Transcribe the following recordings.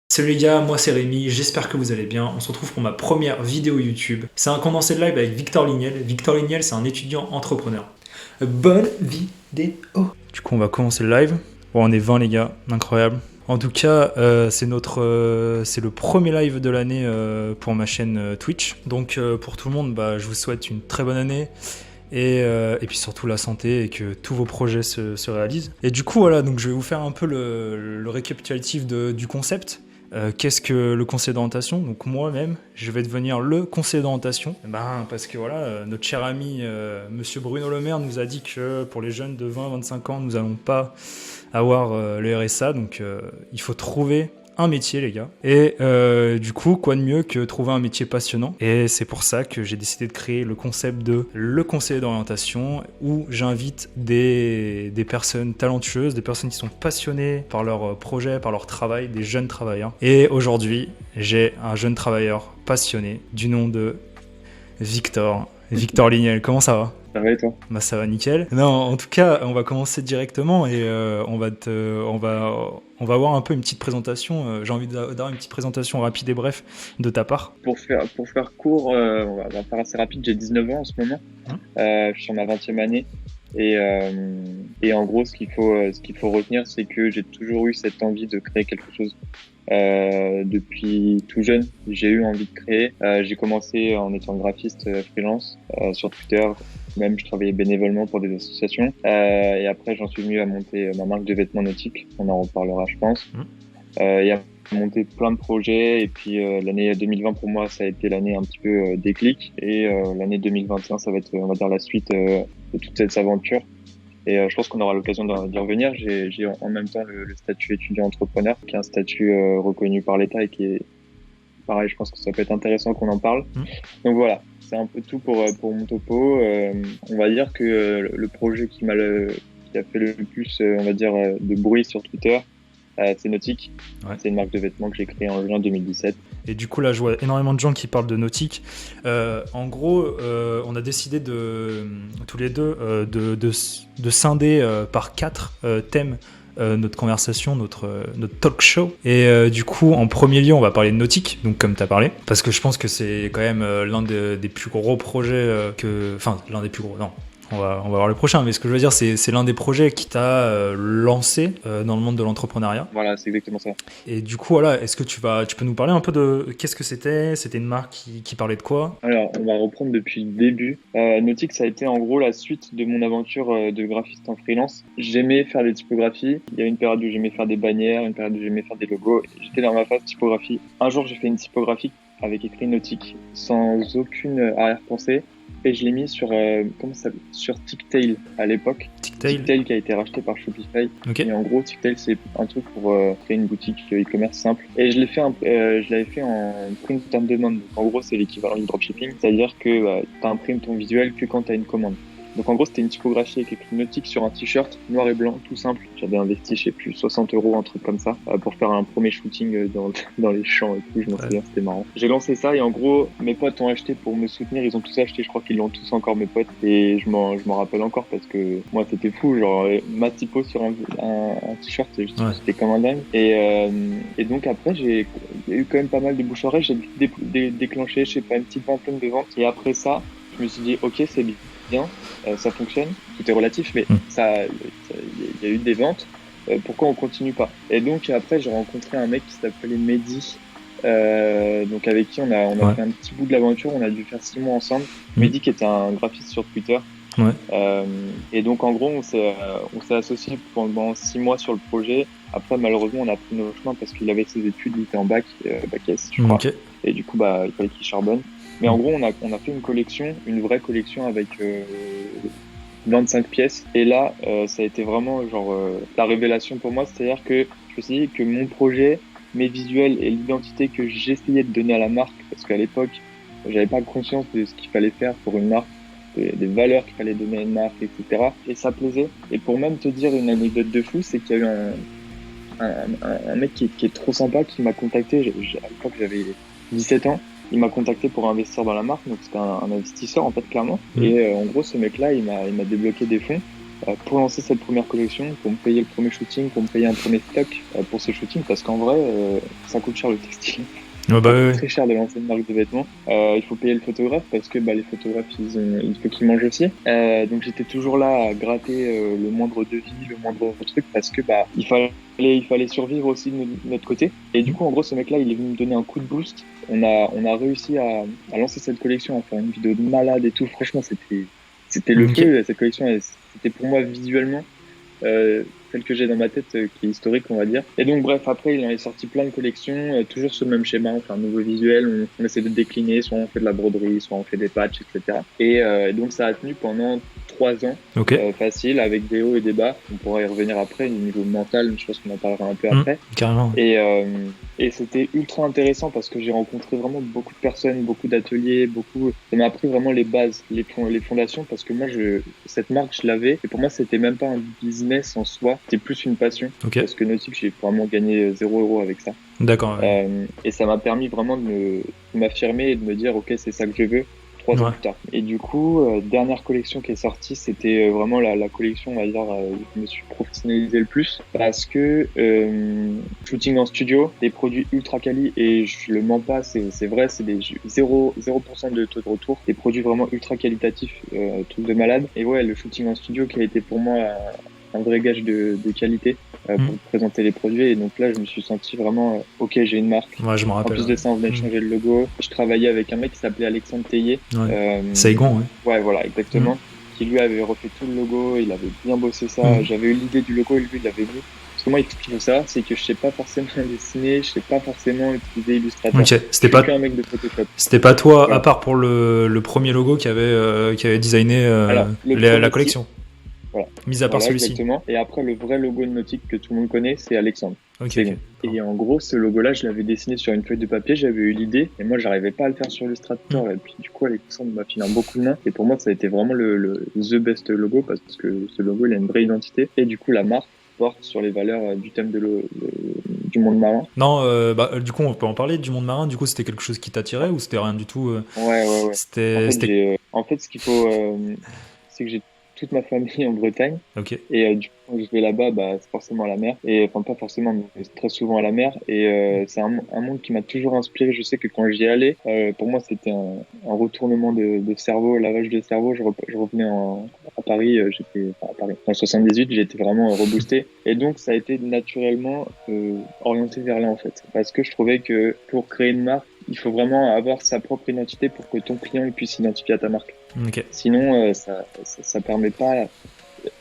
Salut les gars, moi c'est Rémi, j'espère que vous allez bien. On se retrouve pour ma première vidéo YouTube. C'est un condensé de live avec Victor Lignel. Victor Lignel, c'est un étudiant entrepreneur. Bonne vidéo. Du coup, on va commencer le live. Bon, on est 20 les gars, incroyable. En tout cas, c'est le premier live de l'année pour ma chaîne Twitch. Donc pour tout le monde, je vous souhaite une très bonne année. Et puis surtout la santé et que tous vos projets se réalisent. Et du coup, voilà, donc je vais vous faire un peu le récapitulatif du concept. Qu'est-ce que le conseiller d'orientation? Donc moi-même, je vais devenir le conseiller d'orientation. Parce que voilà, notre cher ami Monsieur Bruno Le Maire nous a dit que pour les jeunes de 20-25 ans, nous n'allons pas avoir le RSA. Donc il faut trouver un métier les gars. Et du coup, quoi de mieux que trouver un métier passionnant. Et c'est pour ça que j'ai décidé de créer le concept de le conseiller d'orientation où j'invite des personnes talentueuses, des personnes qui sont passionnées par leur projet, par leur travail, des jeunes travailleurs. Et aujourd'hui, j'ai un jeune travailleur passionné du nom de Victor Lignel. Comment ça va? Ça va et toi? Ça va nickel. Non, en tout cas, on va commencer directement et on va avoir un peu une petite présentation. J'ai envie d'avoir une petite présentation rapide et bref de ta part. Pour faire court, on va faire assez rapide. J'ai 19 ans en ce moment. Je suis sur ma 20e année. Et en gros, ce qu'il faut retenir, c'est que j'ai toujours eu cette envie de créer quelque chose. Depuis tout jeune, j'ai eu envie de créer. J'ai commencé en étant graphiste freelance sur Twitter. Même, je travaillais bénévolement pour des associations. Et après, j'en suis venu à monter ma marque de vêtements nautiques. On en reparlera, je pense. Et à monter plein de projets. Et puis, l'année 2020, pour moi, ça a été l'année un petit peu déclic. Et l'année 2021, ça va être, on va dire, la suite de toute cette aventure. Et je pense qu'on aura l'occasion d'y revenir. J'ai en même temps le statut étudiant-entrepreneur, qui est un statut reconnu par l'État et qui est pareil. Je pense que ça peut être intéressant qu'on en parle. Donc voilà, c'est un peu tout pour mon topo. On va dire que le projet qui a fait le plus, on va dire, de bruit sur Twitter, c'est Nautique. Ouais. C'est une marque de vêtements que j'ai créée en juin 2017. Et du coup, là, je vois énormément de gens qui parlent de Nautique. En gros, on a décidé tous les deux de scinder par 4 thèmes notre conversation, notre talk show. Et du coup, en premier lieu, on va parler de Nautique, donc comme tu as parlé, parce que je pense que c'est quand même l'un des plus gros projets Enfin, l'un des plus gros, non. On va voir le prochain, mais ce que je veux dire, c'est l'un des projets qui t'a lancé dans le monde de l'entrepreneuriat. Voilà, c'est exactement ça. Et du coup, voilà, est-ce que tu peux nous parler un peu de qu'est-ce que c'était? C'était une marque qui parlait de quoi? Alors, on va reprendre depuis le début. Nautique, ça a été en gros la suite de mon aventure de graphiste en freelance. J'aimais faire des typographies. Il y a une période où j'aimais faire des bannières, une période où j'aimais faire des logos. J'étais dans ma phase typographie. Un jour, j'ai fait une typographie avec écrit Nautique, sans aucune arrière-pensée. Et je l'ai mis sur sur TickTail à l'époque. TickTail qui a été racheté par Shopify. Okay. Et en gros, TickTail, c'est un truc pour créer une boutique e-commerce simple. Et je l'avais fait en print on demand. Donc, en gros, c'est l'équivalent du dropshipping. C'est-à-dire que tu imprimes ton visuel que quand tu as une commande. Donc en gros, c'était une typographie avec écrit Nautique sur un t-shirt noir et blanc, tout simple. J'avais investi, je sais plus, 60 €, un truc comme ça, pour faire un premier shooting dans les champs et tout. Je m'en souviens, c'était marrant. J'ai lancé ça et en gros, mes potes ont acheté pour me soutenir. Ils ont tous acheté, je crois qu'ils l'ont tous encore, mes potes. Et je m'en rappelle encore parce que moi, c'était fou. Genre, ma typo sur un t-shirt, c'était comme un dingue. Et donc après, il y a eu quand même pas mal de bouche à oreille. J'ai déclenché, je sais pas, une petite vingtaine de ventes. Et après ça, je me suis dit, ok, c'est bien, ça fonctionne, tout est relatif, mais il y a eu des ventes, pourquoi on continue pas? Et donc après j'ai rencontré un mec qui s'appelait Mehdi, donc avec qui on a fait un petit bout de l'aventure, on a dû faire 6 mois ensemble. Mehdi qui était un graphiste sur Twitter. Et donc en gros on s'est associés pendant 6 mois sur le projet. Après malheureusement on a pris nos chemins parce qu'il avait ses études, il était en bac S je crois. Okay. Et du coup il fallait qu'il charbonne. Mais en gros, on a fait une vraie collection avec 25 pièces. Et là, ça a été vraiment la révélation pour moi. C'est-à-dire que je me suis dit que mon projet, mes visuels et l'identité que j'essayais de donner à la marque, parce qu'à l'époque, j'avais pas conscience de ce qu'il fallait faire pour une marque, des valeurs qu'il fallait donner à une marque, etc. Et ça plaisait. Et pour même te dire une anecdote de fou, c'est qu'il y a eu un mec qui est trop sympa qui m'a contacté. À l'époque, j'avais 17 ans. Il m'a contacté pour investir dans la marque, donc c'était un investisseur en fait clairement. Et en gros, ce mec-là, il m'a débloqué des fonds. pour lancer cette première collection, pour me payer le premier shooting, pour me payer un premier stock pour ces shootings, parce qu'en vrai, ça coûte cher le textile. Ouais, bah, ouais. Très cher de lancer une marque de vêtements. Il faut payer le photographe parce que les photographes il faut qu'ils mangent aussi. Donc j'étais toujours là à gratter le moindre devis, le moindre truc parce que il fallait survivre aussi de notre côté. Et du coup en gros ce mec là il est venu me donner un coup de boost. On a réussi à lancer cette collection, à faire une vidéo de malade et tout. Franchement c'était le feu. Cette collection c'était pour moi visuellement celle que j'ai dans ma tête qui est historique on va dire. Et donc bref après il en est sorti plein de collections, toujours ce même schéma, on fait un nouveau visuel, on essaie de décliner, soit on fait de la broderie, soit on fait des patchs, etc. Et donc ça a tenu pendant 3 ans, facile, avec des hauts et des bas. On pourra y revenir après, au niveau mental, je pense qu'on en parlera un peu après. Carrément. Et c'était ultra intéressant parce que j'ai rencontré vraiment beaucoup de personnes, beaucoup d'ateliers, ça m'a appris vraiment les bases, les fondations, parce que moi, cette marque, je l'avais, et pour moi, c'était même pas un business en soi, c'était plus une passion. Parce que Nautique, j'ai vraiment gagné 0 € avec ça. D'accord. Ouais. Et ça m'a permis vraiment de m'affirmer et de me dire, ok, c'est ça que je veux. 3 ans plus tard. Et du coup, dernière collection qui est sortie, c'était vraiment la collection, on va dire, où je me suis professionnalisé le plus parce que shooting en studio, des produits ultra quali et je le mens pas, c'est vrai, c'est des 0% de taux de retour, des produits vraiment ultra qualitatifs, truc de malade. Et ouais, le shooting en studio qui a été pour moi un vrai gage de qualité pour présenter les produits. Et donc là, je me suis senti vraiment, ok, j'ai une marque. Ouais, je me rappelle. En plus de ça, on venait de changer le logo. Je travaillais avec un mec qui s'appelait Alexandre Théier. Saigon, ouais. Ouais, voilà, exactement. Qui lui avait refait tout le logo, il avait bien bossé ça. J'avais eu l'idée du logo et lui, il l'avait vu. Parce que moi, ce qu'il faut savoir, c'est que je sais pas forcément dessiner, je sais pas forcément utiliser Illustrator. Ok, c'était pas un mec de Photoshop. C'était pas toi, à part pour le premier logo qui avait designé la collection. Voilà. Mis à part celui-ci. Exactement. Et après, le vrai logo de Nautique que tout le monde connaît, c'est Alexandre. Okay. Et en gros, ce logo-là, je l'avais dessiné sur une feuille de papier, j'avais eu l'idée, et moi, j'arrivais pas à le faire sur Illustrator. Et puis, du coup, Alexandre m'a filé un beau coup de main. Et pour moi, ça a été vraiment the best logo, parce que ce logo, il a une vraie identité. Et du coup, la marque porte sur les valeurs du thème du monde marin. Non, du coup, on peut en parler du monde marin. Du coup, c'était quelque chose qui t'attirait ou c'était rien du tout Ouais. En fait, ce qu'il faut, c'est que j'ai toute ma famille en Bretagne. Et du coup, quand je vais là-bas, c'est forcément à la mer. Et enfin, pas forcément, mais très souvent à la mer. Et c'est un monde qui m'a toujours inspiré. Je sais que quand j'y allais, pour moi, c'était un retournement de cerveau, lavage de cerveau. Je revenais à Paris, à Paris. En 78, j'étais vraiment reboosté. Et donc, ça a été naturellement orienté vers là, en fait. Parce que je trouvais que pour créer une marque, il faut vraiment avoir sa propre identité pour que ton client puisse s'identifier à ta marque. Sinon, ça permet pas.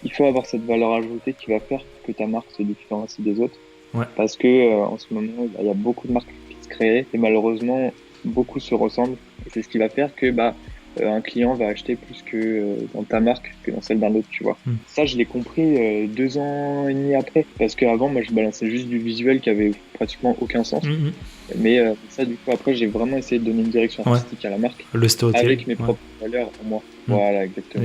Il faut avoir cette valeur ajoutée qui va faire que ta marque se différencie des autres. Parce que en ce moment, il y a beaucoup de marques qui se créent et malheureusement, beaucoup se ressemblent. Et c'est ce qui va faire que un client va acheter plus que dans ta marque que dans celle d'un autre, tu vois. Ça, je l'ai compris 2 ans et demi après. Parce qu'avant, moi, je balançais juste du visuel qui avait pratiquement aucun sens. Mais ça, du coup, après, j'ai vraiment essayé de donner une direction artistique à la marque. Le storytelling. Avec mes propres valeurs pour moi. Voilà, exactement.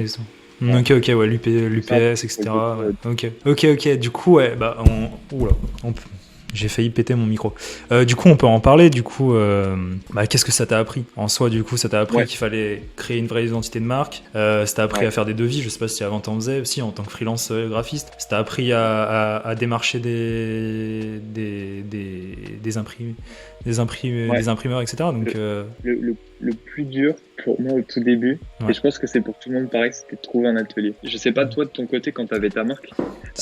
Ok, ouais, l'UPS, etc. Ok. Du coup, ouais, j'ai failli péter mon micro. Du coup, on peut en parler. Du coup, qu'est-ce que ça t'a appris en soi? Du coup, ça t'a appris qu'il fallait créer une vraie identité de marque. Ça t'a appris à faire des devis. Je sais pas si avant t'en faisais aussi en tant que freelance graphiste. Ça t'a appris à démarcher des imprimeurs, etc. Donc, le plus dur pour moi au tout début, et je pense que c'est pour tout le monde pareil, c'était de trouver un atelier. Je sais pas toi de ton côté quand t'avais ta marque,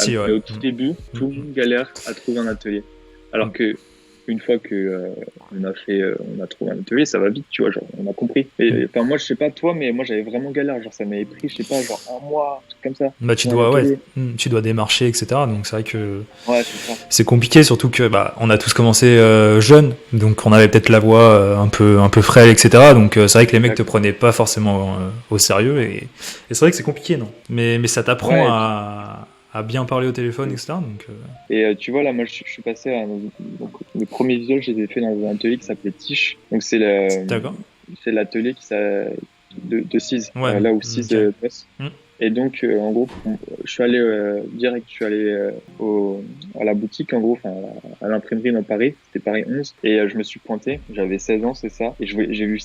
mais au tout début, tout le monde galère à trouver un atelier. Alors que une fois que on a trouvé un atelier, ça va vite, tu vois, genre on a compris. Et enfin moi je sais pas toi, mais moi j'avais vraiment galère, genre ça m'avait pris, je sais pas, genre 1 mois, un truc comme ça. Tu dois démarcher, etc. Donc c'est vrai que c'est ça. C'est compliqué, surtout que on a tous commencé jeunes, donc on avait peut-être la voix un peu frêle, etc. Donc c'est vrai que les mecs te prenaient pas forcément au sérieux et c'est vrai que c'est compliqué, non? Mais ça t'apprend à bien parler au téléphone, etc. Donc, Et tu vois, là, moi, je suis passé à... Donc, le premier visuel, je l'ai fait dans un atelier qui s'appelait Tiche. Donc, c'est l'atelier de Cise, là où Cise bosse. Et donc, en gros, je suis allé direct, à la boutique, en gros, à l'imprimerie dans Paris. C'était Paris 11. Et je me suis pointé. J'avais 16 ans, c'est ça. Et j'ai vu...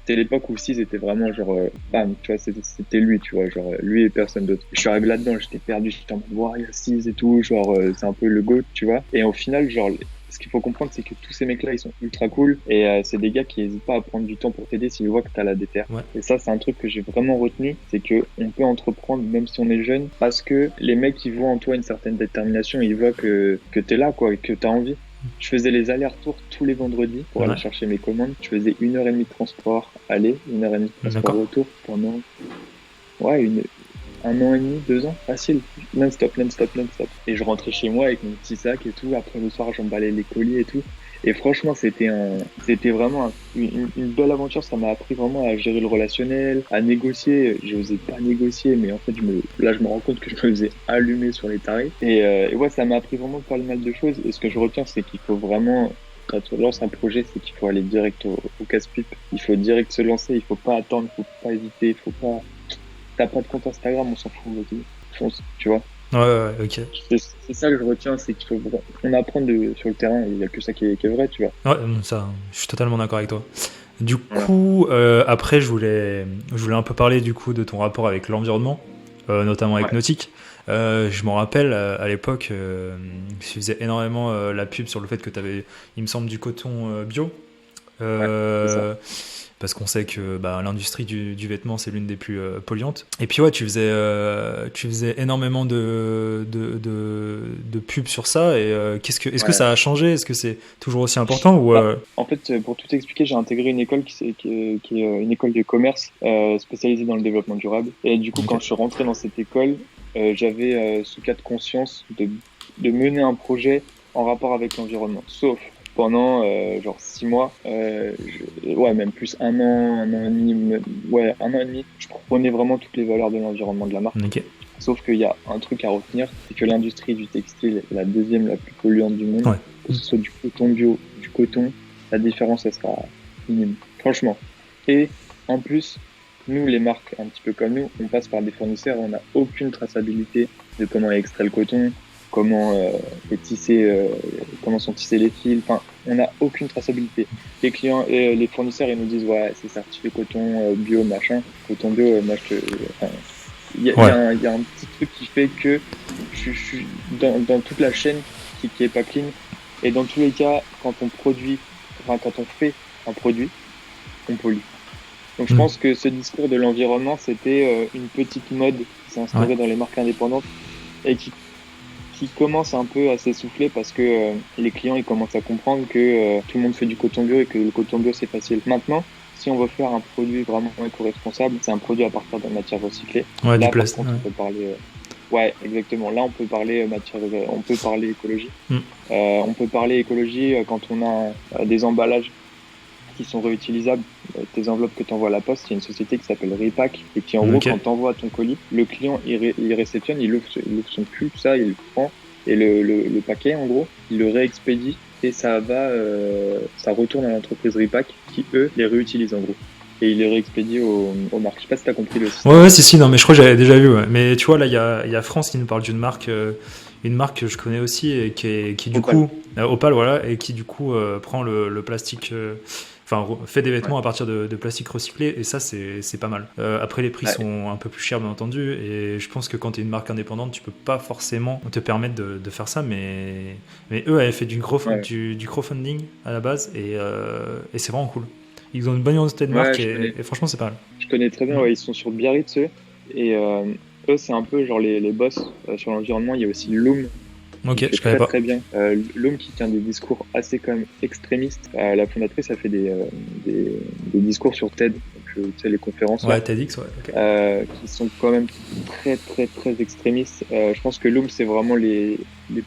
c'était l'époque où Six était vraiment genre, bam, tu vois, c'était lui, tu vois, genre, lui et personne d'autre. Je suis arrivé là-dedans, j'étais perdu, j'étais en mode, ouais, il y a Six et tout, genre, c'est un peu le GOAT, tu vois. Et au final, genre, ce qu'il faut comprendre, c'est que tous ces mecs-là, ils sont ultra cool et c'est des gars qui hésitent pas à prendre du temps pour t'aider s'ils voient que t'as la déter. Ouais. Et ça, c'est un truc que j'ai vraiment retenu, c'est que on peut entreprendre même si on est jeune parce que les mecs, ils voient en toi une certaine détermination, ils voient que t'es là, quoi, et que t'as envie. Je faisais les allers-retours tous les vendredis pour aller chercher mes commandes. Je faisais 1h30 de transport aller, 1h30 de transport retour pendant, ouais, un an et demi, 2 ans, facile, non-stop. Et je rentrais chez moi avec mon petit sac et tout. Après le soir, j'emballais les colis et tout. Et franchement, c'était vraiment une belle aventure. Ça m'a appris vraiment à gérer le relationnel, à négocier. J'osais pas négocier, mais en fait, là, je me rends compte que je me faisais allumer sur les tarifs. Et ouais, ça m'a appris vraiment pas mal de choses. Et ce que je retiens, c'est qu'il faut vraiment, quand on lance un projet, c'est qu'il faut aller direct au casse-pipe. Il faut direct se lancer. Il faut pas attendre, il faut pas hésiter, il faut pas. T'as pas de compte Instagram, on s'en fout, vas-y, fonce, tu vois. Ouais, ok. C'est ça que je retiens, c'est qu'il faut on apprend sur le terrain, il y a que ça qui est vrai, tu vois. Ouais, ça, je suis totalement d'accord avec toi. Du coup, après, je voulais un peu parler du coup de ton rapport avec l'environnement, notamment avec Nautique. Je m'en rappelle, à l'époque, je faisais énormément la pub sur le fait que tu avais, il me semble, du coton bio. C'est ça. Parce qu'on sait que l'industrie du vêtement, c'est l'une des plus polluantes. Et puis ouais, tu faisais énormément de pubs sur ça. Et est-ce que ça a changé? Est-ce que c'est toujours aussi important ou En fait, pour tout expliquer, j'ai intégré une école qui est une école de commerce spécialisée dans le développement durable. Et du coup, quand je suis rentré dans cette école, j'avais ce cas de conscience de mener un projet en rapport avec l'environnement. Sauf pendant genre 6 mois, ouais, même plus un an et demi, je prenais vraiment toutes les valeurs de l'environnement de la marque. Okay. Sauf qu'il y a un truc à retenir, c'est que l'industrie du textile est la deuxième la plus polluante du monde. Ouais. Que ce soit du coton bio, du coton, la différence, elle sera minime, franchement. Et en plus, nous, les marques un petit peu comme nous, on passe par des fournisseurs, on n'a aucune traçabilité de comment est extrait le coton, comment sont tissés les fils. Enfin, on n'a aucune traçabilité. Les clients et les fournisseurs, ils nous disent ouais, c'est certifié coton bio, machin. Coton bio, moi il y a un petit truc qui fait que je suis dans toute la chaîne qui est pas clean. Et dans tous les cas, quand on fait un produit, on pollue. Donc je pense que ce discours de l'environnement, c'était une petite mode qui s'est instaurée dans les marques indépendantes et qui commence un peu à s'essouffler parce que les clients ils commencent à comprendre que tout le monde fait du coton bio et que le coton bio c'est facile. Maintenant, si on veut faire un produit vraiment éco-responsable, c'est un produit à partir de matières recyclées. Ouais, là, du plastique. On peut parler. Ouais, exactement. Là, on peut parler on peut parler écologie. On peut parler écologie quand on a des emballages qui sont réutilisables. Tes enveloppes que tu envoies à la poste, il y a une société qui s'appelle Repack et qui en gros quand tu envoies ton colis, le client il réceptionne, il ouvre son cul, ça, il le prend et le paquet en gros, il le réexpédie et ça retourne à l'entreprise Repack qui eux les réutilisent en gros. Et il est réexpédié aux marques. Je sais pas si t'as compris le système. Ouais, si, non, mais je crois que j'avais déjà vu. Ouais. Mais tu vois, là, il y a France qui nous parle d'une marque, que je connais aussi et qui du coup, Opal, voilà, et qui du coup prend le plastique, fait des vêtements à partir de plastique recyclé, et ça, c'est pas mal. Après, les prix sont un peu plus chers, bien entendu, et je pense que quand t'es une marque indépendante, tu peux pas forcément te permettre de faire ça, mais eux avaient fait du crowdfunding à la base, et c'est vraiment cool. Ils ont une bonne identité de marque et franchement, c'est pas mal. Je connais très bien, ils sont sur Biarritz, eux. Et eux, c'est un peu genre les boss sur l'environnement. Il y a aussi Loom. Ok, je connais pas. Très bien. Loom qui tient des discours assez quand même extrémistes. La fondatrice a fait des discours sur TED, donc tu sais, les conférences. Ouais, TEDx, ouais. Okay. Qui sont quand même très, très, très extrémistes. Je pense que Loom, c'est vraiment les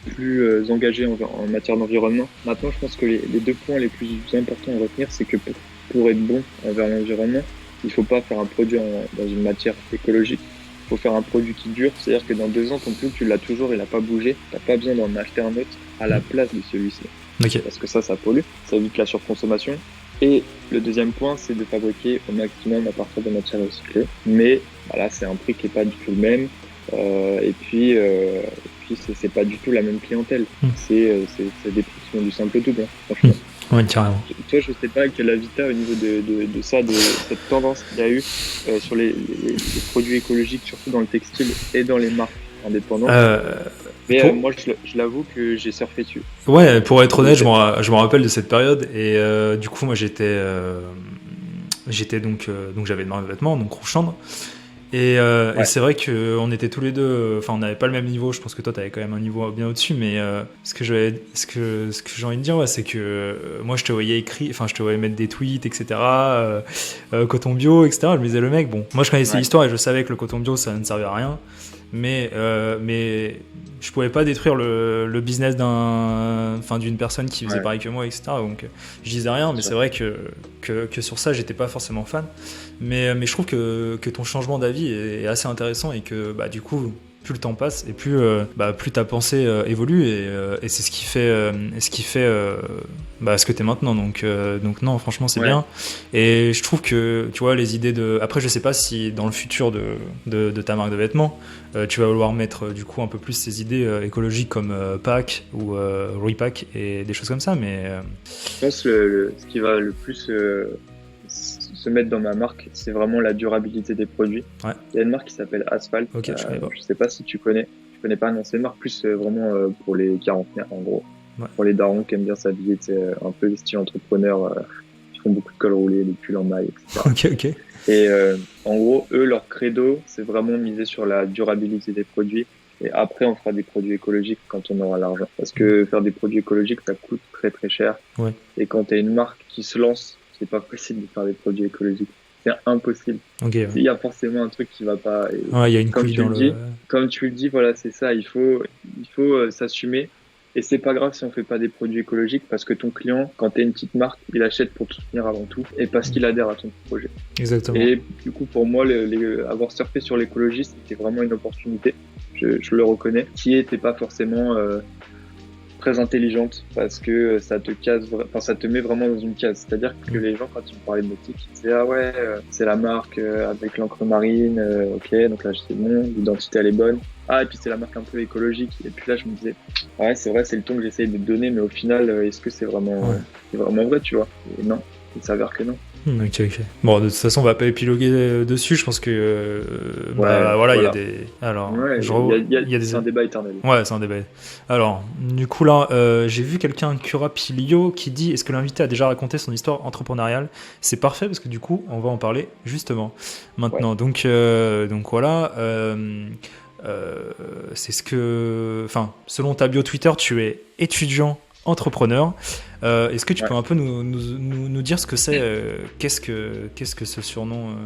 plus engagés en matière d'environnement. Maintenant, je pense que les 2 points les plus importants à retenir, c'est que pour être bon envers l'environnement, il faut pas faire un produit dans une matière écologique. Il faut faire un produit qui dure, c'est-à-dire que dans 2 ans, ton pull, tu l'as toujours, il n'a pas bougé. Tu n'as pas besoin d'en acheter un autre à la place de celui-ci. Okay. Parce que ça pollue, ça évite la surconsommation. Et le deuxième point, c'est de fabriquer au maximum à partir de matières recyclées. Mais voilà, c'est un prix qui n'est pas du tout le même. Et puis c'est pas du tout la même clientèle. C'est des prix qui vont du simple au double, franchement. Ouais, carrément. Toi, je sais pas quel avis t'as au niveau de ça, de cette tendance qu'il y a eu sur les produits écologiques, surtout dans le textile et dans les marques indépendantes. Euh, Mais pour... moi, je l'avoue que j'ai surfé dessus. Ouais, pour être De honnête, cette- je me rappelle de cette période et du coup, moi j'étais donc j'avais une marque de vêtements, donc Rouge Chambre. Et Ouais, c'est vrai qu'on était tous les deux, enfin on n'avait pas le même niveau, je pense que toi tu avais quand même un niveau bien au-dessus, mais ce que j'ai envie de dire, ouais, c'est que moi je te voyais enfin je te voyais mettre des tweets, etc., coton bio, etc. Je me disais, le mec, bon, moi je connaissais ouais, l'histoire et je savais que le coton bio ça ne servait à rien, mais je pouvais pas détruire le business d'une personne qui faisait ouais, pareil que moi, etc. Donc je disais rien, bien mais sûr. c'est vrai que sur ça j'étais pas forcément fan. Mais je trouve que ton changement d'avis est assez intéressant et que bah, du coup, plus le temps passe et plus ta pensée évolue et c'est ce qui fait ce que tu es maintenant. Donc non, franchement, c'est Ouais, bien. Et je trouve que, tu vois, les idées de... Après, je sais pas si dans le futur de ta marque de vêtements, tu vas vouloir mettre du coup un peu plus ces idées écologiques comme pack ou repack et des choses comme ça, mais... je pense ce qui va le plus se mettre dans ma marque, c'est vraiment la durabilité des produits. Ouais, Il y a une marque qui s'appelle Asphalt. ok, je connais pas. Je sais pas si tu connais. Tu connais pas, non, c'est une marque plus vraiment pour les quarantenaires, en gros. Ouais. Pour les darons qui aiment bien s'habiller, un peu style entrepreneur, qui font beaucoup de col roulé, des pulls en maille, etc. Ok. Et en gros, eux, leur credo, c'est vraiment miser sur la durabilité des produits. Et après, on fera des produits écologiques quand on aura l'argent. Parce que faire des produits écologiques, ça coûte très très cher. Ouais. Et quand tu as une marque qui se lance, c'est pas possible de faire des produits écologiques. C'est impossible. Ok, ouais. Il y a forcément un truc qui va pas. Et Ouais, il y a une comme couille tu dans le le... dis, comme tu le dis, voilà, c'est ça. Il faut s'assumer. Et c'est pas grave si on fait pas des produits écologiques parce que ton client, quand t'es une petite marque, il achète pour te soutenir avant tout et parce qu'il adhère à ton projet. Exactement. Et du coup, pour moi, avoir surfé sur l'écologie, c'était vraiment une opportunité. Je le reconnais, qui était pas forcément très intelligente parce que ça te met vraiment dans une case. C'est-à-dire que les gens, quand ils me parlaient de nautique, ils disaient ah ouais, c'est la marque avec l'encre marine, ok, donc là c'est bon, l'identité elle est bonne. Ah et puis c'est la marque un peu écologique. Et puis là je me disais ouais c'est vrai, c'est le ton que j'essaye de donner, mais au final est-ce que c'est vraiment vrai, tu vois? Et non, il s'avère que non. Ok. Bon, de toute façon, on va pas épiloguer dessus. Je pense que voilà, il y a des. Alors, Ouais, il y a des. c'est un débat éternel. Ouais, c'est un débat. Alors, du coup là, j'ai vu quelqu'un Curapilio qui dit est-ce que l'invité a déjà raconté son histoire entrepreneuriale? C'est parfait parce que du coup, on va en parler justement maintenant. Ouais. Donc voilà. C'est ce que. Enfin, selon ta bio Twitter, tu es étudiant entrepreneur. Est-ce que tu peux un peu nous dire ce que c'est, qu'est-ce que ce surnom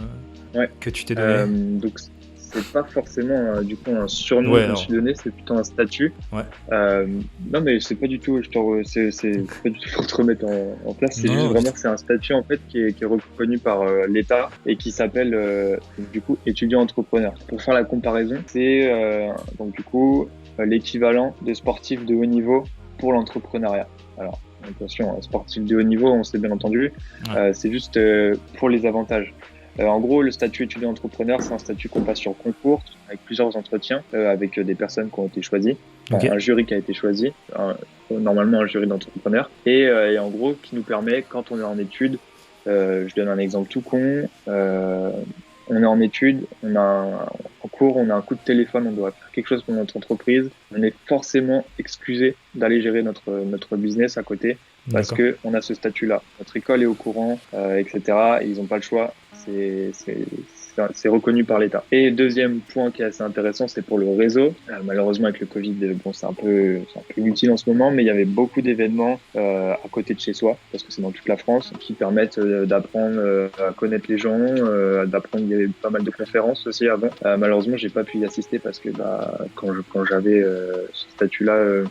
que tu t'es donné? Donc c'est pas forcément du coup un surnom que je me suis donné, c'est plutôt un statut. Ouais. Non mais c'est pas du tout, c'est pas du tout pour te remettre en place, c'est juste vraiment que c'est un statut en fait qui est reconnu par l'État et qui s'appelle du coup étudiant entrepreneur. Pour faire la comparaison, c'est donc du coup l'équivalent de sportif de haut niveau pour l'entrepreneuriat. Alors attention, sportif de haut niveau, on s'est bien entendu, c'est juste pour les avantages. En gros, le statut étudiant entrepreneur, c'est un statut qu'on passe sur concours avec plusieurs entretiens, avec des personnes qui ont été choisies, un jury qui a été choisi, normalement un jury d'entrepreneurs, et en gros qui nous permet, quand on est en études, je donne un exemple tout con, on est en études, en cours, on a un coup de téléphone, on doit faire quelque chose pour notre entreprise, on est forcément excusé d'aller gérer notre business à côté parce que on a ce statut-là. Notre école est au courant, etc. Et ils n'ont pas le choix. C'est reconnu par l'État. Et deuxième point qui est assez intéressant, c'est pour le réseau. Malheureusement, avec le Covid, bon, c'est un peu inutile en ce moment, mais il y avait beaucoup d'événements à côté de chez soi, parce que c'est dans toute la France, qui permettent d'apprendre à connaître les gens, d'apprendre. Il y avait pas mal de conférences aussi avant. Malheureusement, j'ai pas pu y assister parce que quand j'avais ce statut-là,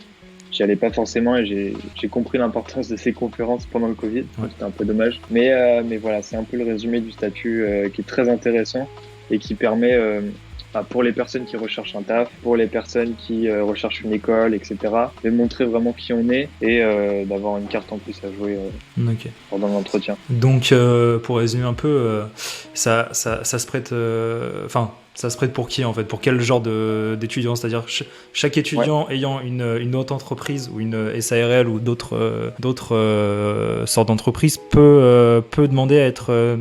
j'y allais pas forcément et j'ai compris l'importance de ces conférences pendant le Covid. C'était un peu dommage. Mais voilà, c'est un peu le résumé du statut qui est très intéressant et qui permet pour les personnes qui recherchent un taf, pour les personnes qui recherchent une école, etc., de montrer vraiment qui on est et d'avoir une carte en plus à jouer pendant l'entretien. Donc, pour résumer un peu, ça se prête... ça se prête pour qui, en fait? Pour quel genre d'étudiants? C'est-à-dire chaque étudiant ayant une autre entreprise ou une SARL ou d'autres sortes d'entreprises peut demander à être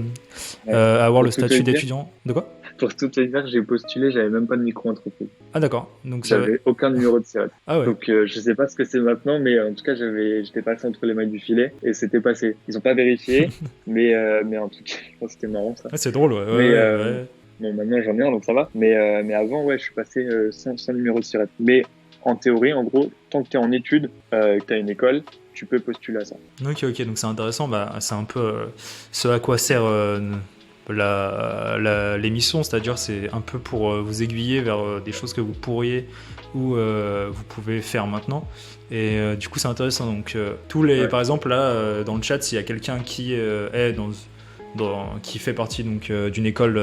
à avoir le statut d'étudiant. De quoi? Pour tout te dire, j'ai postulé, j'avais même pas de micro-entreprise. Ah d'accord. Donc j'avais aucun numéro de SIRET. Ah ouais. Donc je sais pas ce que c'est maintenant, mais en tout cas j'étais passé entre les mailles du filet et c'était passé. Ils ont pas vérifié, mais en tout cas, je pense que c'était marrant ça. Ah, c'est drôle, ouais. Mais bon, maintenant j'en ai un, donc ça va. Mais avant, ouais, je suis passé sans numéro de SIRET. Mais en théorie, en gros, tant que t'es en études, que t'as une école, tu peux postuler à ça. Ok, donc c'est intéressant. C'est un peu ce à quoi sert l'émission, c'est-à-dire c'est un peu pour vous aiguiller vers des choses que vous pourriez ou vous pouvez faire maintenant. Et du coup, c'est intéressant. Donc, par exemple, là, dans le chat, s'il y a quelqu'un qui est qui fait partie donc d'une école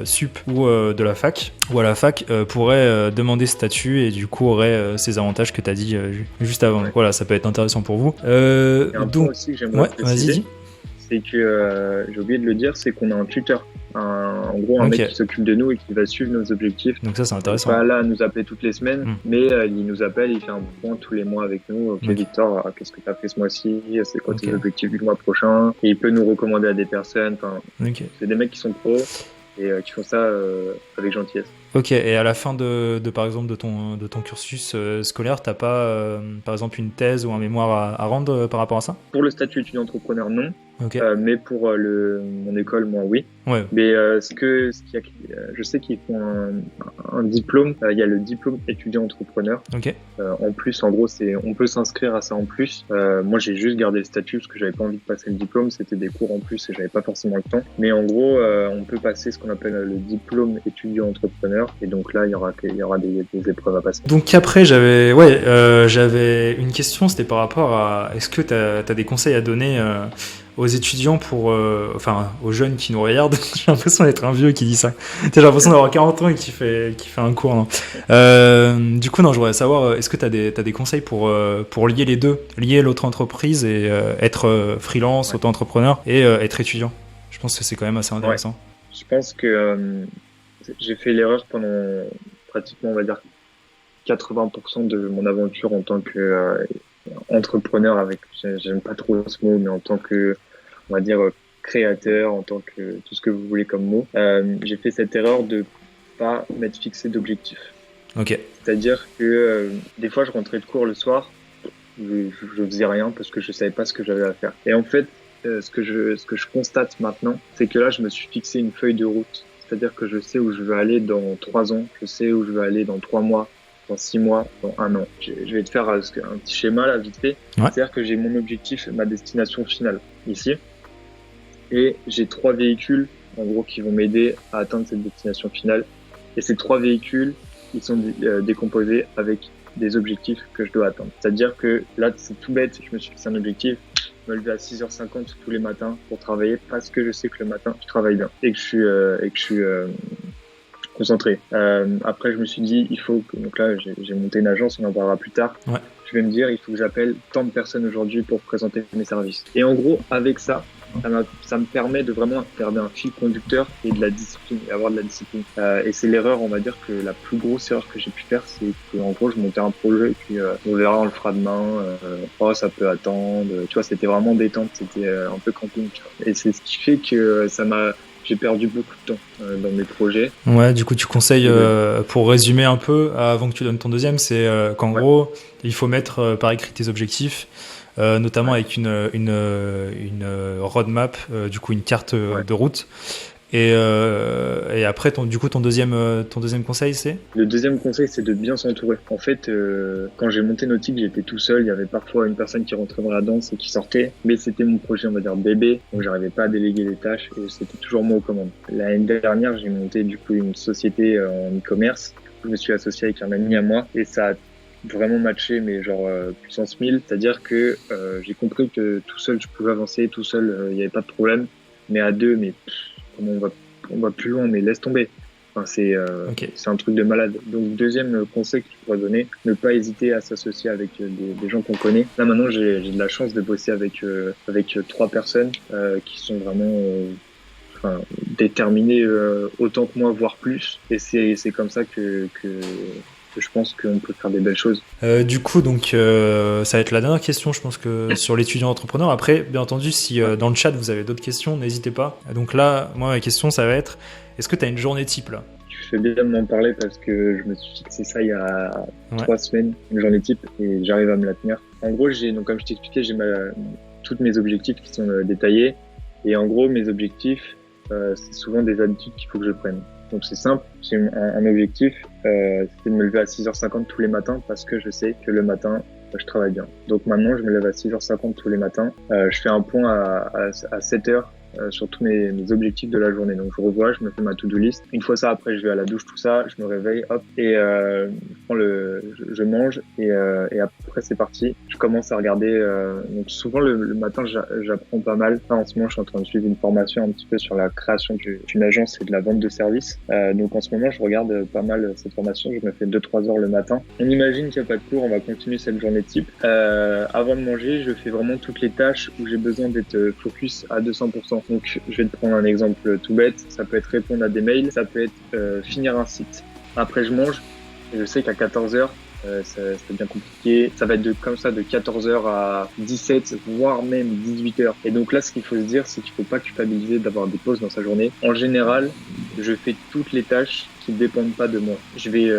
sup ou de la fac ou à la fac pourrait demander ce statut et du coup aurait ces avantages que tu as dit juste avant. Donc, voilà, ça peut être intéressant pour vous. Et un point aussi que j'aimerais préciser, c'est que j'ai oublié de le dire, c'est qu'on a un tuteur. En gros, un mec qui s'occupe de nous et qui va suivre nos objectifs. Donc ça, c'est intéressant. Il n'est pas là à nous appeler toutes les semaines, mais il nous appelle, il fait un point tous les mois avec nous. Ok, Victor, qu'est-ce que tu as fait ce mois-ci? C'est quoi tes objectifs du mois prochain? Et il peut nous recommander à des personnes. C'est des mecs qui sont pros et qui font ça avec gentillesse. Ok, et à la fin par exemple de ton cursus scolaire, t'as pas par exemple une thèse ou un mémoire à rendre par rapport à ça? Pour le statut étudiant entrepreneur, non. Okay. Mais pour mon école, moi, oui. Ouais. Mais je sais qu'ils font un diplôme. Il y a le diplôme étudiant entrepreneur. Okay. En plus, en gros, on peut s'inscrire à ça en plus. Moi, j'ai juste gardé le statut parce que j'avais pas envie de passer le diplôme. C'était des cours en plus et j'avais pas forcément le temps. Mais en gros, on peut passer ce qu'on appelle le diplôme étudiant entrepreneur. Et donc là, il y aura des épreuves à passer. Donc après, j'avais une question. C'était par rapport à est-ce que t'as des conseils à donner aux étudiants aux jeunes qui nous regardent. J'ai l'impression d'être un vieux qui dit ça. J'ai l'impression d'avoir 40 ans et qui fait un cours. Non. Du coup, non, je voudrais savoir, est-ce que t'as des conseils pour lier les deux, lier l'autre entreprise et être freelance, auto-entrepreneur et être étudiant? Je pense que c'est quand même assez intéressant. Ouais. Je pense que j'ai fait l'erreur pendant pratiquement, on va dire, 80% de mon aventure en tant que entrepreneur j'aime pas trop ce mot, mais en tant que, on va dire, créateur, en tant que tout ce que vous voulez comme mot. J'ai fait cette erreur de pas m'être fixé d'objectif. Ok. C'est-à-dire que des fois, je rentrais de cours le soir, je faisais rien parce que je savais pas ce que j'avais à faire. Et en fait, ce que je constate maintenant, c'est que là, je me suis fixé une feuille de route. C'est-à-dire que je sais où je veux aller dans 3 ans, je sais où je veux aller dans 3 mois, dans 6 mois, dans 1 an. Je vais te faire un petit schéma là, vite fait. Ouais. C'est-à-dire que j'ai mon objectif, ma destination finale ici. Et j'ai 3 véhicules, en gros, qui vont m'aider à atteindre cette destination finale. Et ces 3 véhicules, ils sont décomposés avec des objectifs que je dois atteindre. C'est-à-dire que là, c'est tout bête, je me suis fixé un objectif, me lever à 6h50 tous les matins pour travailler parce que je sais que le matin, je travaille bien et que je suis concentré. Après, je me suis dit, donc là, j'ai monté une agence, on en parlera plus tard. Ouais. Je vais me dire, il faut que j'appelle tant de personnes aujourd'hui pour présenter mes services. Et en gros, avec ça me permet de vraiment garder un fil conducteur et de la discipline, et avoir de la discipline. Et c'est l'erreur, on va dire que la plus grosse erreur que j'ai pu faire, c'est que en gros, je montais un projet et puis on verra, on le fera demain. Ça peut attendre. Tu vois, c'était vraiment détente, c'était un peu camping. Tu vois. Et c'est ce qui fait que j'ai perdu beaucoup de temps dans mes projets. Ouais, du coup, tu conseilles, pour résumer un peu, avant que tu donnes ton deuxième, c'est qu'en gros, il faut mettre par écrit tes objectifs, notamment avec une roadmap, du coup une carte de route. Et après, ton deuxième conseil, c'est? Le deuxième conseil, c'est de bien s'entourer. En fait, quand j'ai monté Nautique, j'étais tout seul. Il y avait parfois une personne qui rentrait dans la danse et qui sortait. Mais c'était mon projet, on va dire, bébé. Donc, j'arrivais pas à déléguer les tâches et c'était toujours moi aux commandes. L'année dernière, j'ai monté, du coup, une société en e-commerce. Je me suis associé avec un ami à moi et ça a vraiment matché, mais genre puissance 1000. C'est-à-dire que j'ai compris que tout seul, je pouvais avancer. Tout seul, il n'y avait pas de problème. Mais à deux, comment on va on va plus loin, mais laisse tomber. Enfin, c'est un truc de malade. Donc, deuxième conseil que je pourrais donner, ne pas hésiter à s'associer avec des gens qu'on connaît. Là, maintenant, j'ai de la chance de bosser avec 3 personnes qui sont vraiment déterminées autant que moi, voire plus. Et c'est comme ça que je pense qu'on peut faire des belles choses. Du coup, donc, ça va être la dernière question, je pense, que sur l'étudiant entrepreneur. Après, bien entendu, si dans le chat, vous avez d'autres questions, n'hésitez pas. Donc là, moi, ma question, ça va être, est-ce que tu as une journée type là? Tu fais bien de m'en parler parce que je me suis fixé ça il y a 3 semaines, une journée type, et j'arrive à me la tenir. En gros, donc, comme je t'expliquais, j'ai tous mes objectifs qui sont détaillés. Et en gros, mes objectifs, c'est souvent des habitudes qu'il faut que je prenne. Donc c'est simple, j'ai un objectif, c'est de me lever à 6h50 tous les matins parce que je sais que le matin, je travaille bien. Donc maintenant, je me lève à 6h50 tous les matins. Je fais un point à 7h sur tous mes objectifs de la journée. Donc je revois, je me fais ma to-do list. Une fois ça, après je vais à la douche, tout ça, je me réveille, hop, et je mange et après c'est parti. Je commence à regarder. Donc souvent le matin, j'apprends pas mal. Enfin, en ce moment, je suis en train de suivre une formation un petit peu sur la création d'une agence et de la vente de services. Donc en ce moment, je regarde pas mal cette formation. Je me fais 2-3 heures le matin. On imagine qu'il n'y a pas de cours, on va continuer cette journée type. Avant de manger, je fais vraiment toutes les tâches où j'ai besoin d'être focus à 200%. Donc, je vais te prendre un exemple tout bête. Ça peut être répondre à des mails, ça peut être finir un site. Après, je mange. Et je sais qu'à 14h, c'est bien compliqué. Ça va être comme ça de 14h à 17, voire même 18h. Et donc là, ce qu'il faut se dire, c'est qu'il faut pas culpabiliser d'avoir des pauses dans sa journée. En général, je fais toutes les tâches qui ne dépendent pas de moi. Je vais